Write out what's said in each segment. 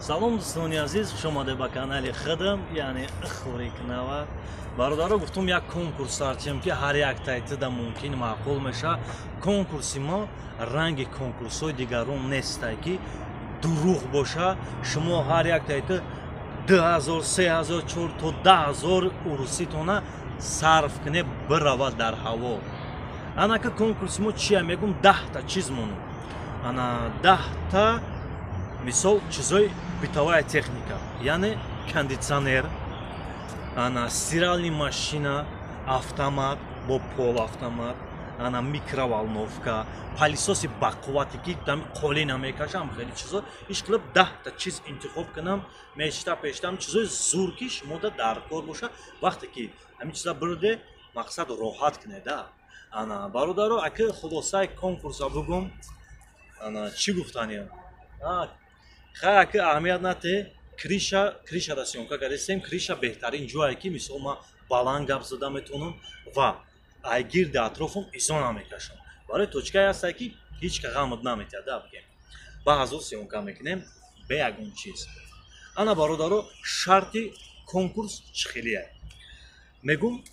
Салом дӯстони азиз, хуш омадед ба канали Хидм, яъне Ихори Кунава. Бародаро гуфтум як конкурс арчем ки ҳар як тайтида мумкин маъқул меша. Конкурси мо ранги конкурсҳои дигарон нестай ки дурӯғ боша. Шумо ҳар як тайти 2000, 3000, 4000 то 10000 уруситона сарф кунед бирава дар ҳаво. Ана ки конкурси мо чия мегум 10 та чиз монум. Ана 10 та мисол чизои битовая техника, яъне кондитсионер, ана стиральная машина, автомат бо полуавтомат, ана микроволновка, пылесоси бақуввате ки там қолина мекашам, хеле чизо ишқилиб 10 та чиз интихоб кунам, мешта пештам чизои зур ки шумода дар кор боша, вақте ки ҳамин чиза бурде мақсад роҳат кунеда. Ана бародаро аки хулосаи конкурса бугум, ана чӣ гуфтаниям? Хай аки аҳамият нате, кришада сёнка кардем, криша беҳтарин ҷое ки мисол ма баланд гап зада метавонам ва гирди атрофам изо намекашам. Барои точкае ҳасте ки ҳеҷ ка ғамат наметиҳад бигем. Ба ҳазор сёнка мекунем бе ягон чиз. Ана бародаро шарти конкурс чӣ хелие? Мегум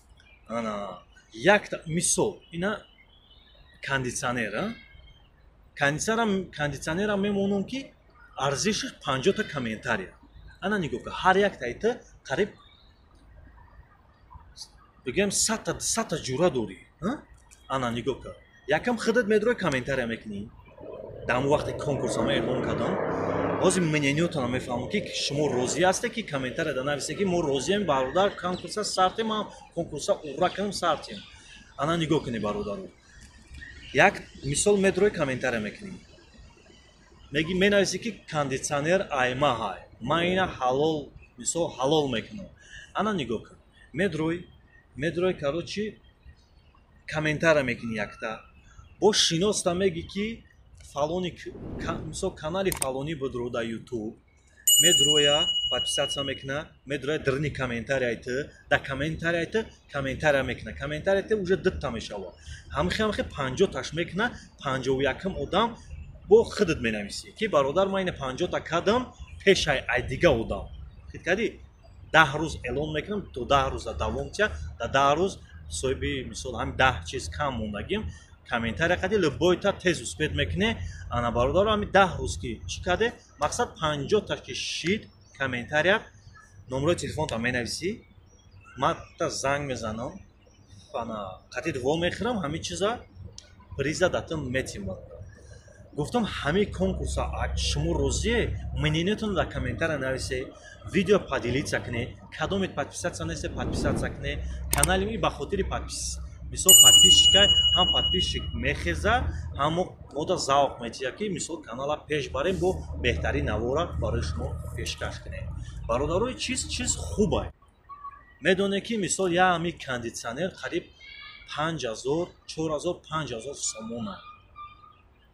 ана якта мисол ина кондитсионер, кондитсионера мемонам ки арзиши 50 та комментария. Ана нигоҳ кун, ҳар як тайта қариб бигем 100 та ҷура дорӣ. Ана нигоҳ кун. Якам худат медрои комментария мекунӣ. Дар вақти конкурса ма эълон кардам. Ҳозир мнениётона мефаҳмам ки шумо розӣ ҳастед ки комментария да нависед ки мо розием бародар конкурса сартем, конкурса ура кунем сартем. Ана нигоҳ кунед бародаро. Як мисол медрои комментария мекунӣ. Меги менависи ки кондитсионер айма ҳай. Ман ина ҳалол, мисол ҳалол мекунам. Ана нигоҳ кун. Медрои короче комментария мекунӣ якта. Бо шиноста меги ки фалони мисол канали фалони будро дар YouTube. Медроя подписаться мекуна, медроя дирни комментарияйти, да комментарияйти комментария мекуна. Комментарияйти уже дитта мешава. Ҳамхи 50 таш мекуна, 51 одам бо худат менависи ки бародар ман ина 50 та кардам пешай ай дига одам. Хит кади 10 рӯз эълон мекунам, то 10 рӯза давом тия, да 10 рӯз соҳиби мисол ҳам 10 чиз кам мондагим комментария кади любойта тез успед мекуне. Ана бародар ҳами 10 рӯз ки чӣ каде мақсад 50 та ки шид комментария номерои телефонта менависи, ман та занг мезанам, ана қатид во мехӯрам, ҳамин чиза приза датам метимад. Гуфтам ҳамин конкурса шумо розие, мнениятон дар комментария нависе, видео поделиться кунед, кадомит подписаться несте подписаться кунед, канали ми ба хотири подпис. Мисол подписчика ҳам подписчик мехеза, ҳам мода завқ метиҳа ки мисол канала пеш барем бо беҳтарин навора барои шумо пешкаш кунем. Бародарои чиз хубай. Медоне ки мисол я ҳамин кондитсионер қариб 5000, 4000, 5000 сомона.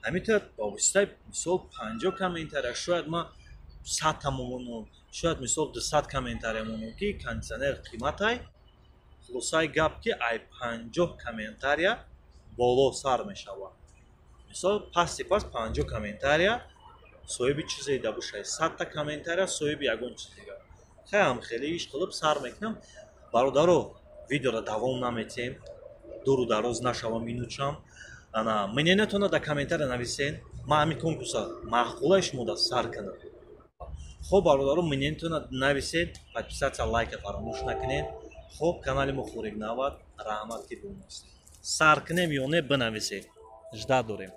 ҳамитар ба воситаи мисол 50 комментария, шояд ма 100 та монум, шояд мисол 200 комментария монум ки кондитсионер қиматай. Хулосаи гап ки ай 50 комментария боло сар мешавад. Мисол пасти пас 50 комментария соҳиби чизе да бошад, 100 та комментария соҳиби ягон чиз дигар. Хеле хеле ишқилиб сар мекунам. Бародаро видеоро давом наметем, дуру дароз нашава минутчам. Ана мнениятона дар комментария нависен, ман ҳамин конкурса маъқулаи шумо да сар кунам. Хоб бародаро мнениятона нависед, подписаться, лайка фаромӯш накунед. Хоб канали мо Ихори Кунава, раҳмат ки бонастед. Сар кунем ё не бинависед. Жда дорем.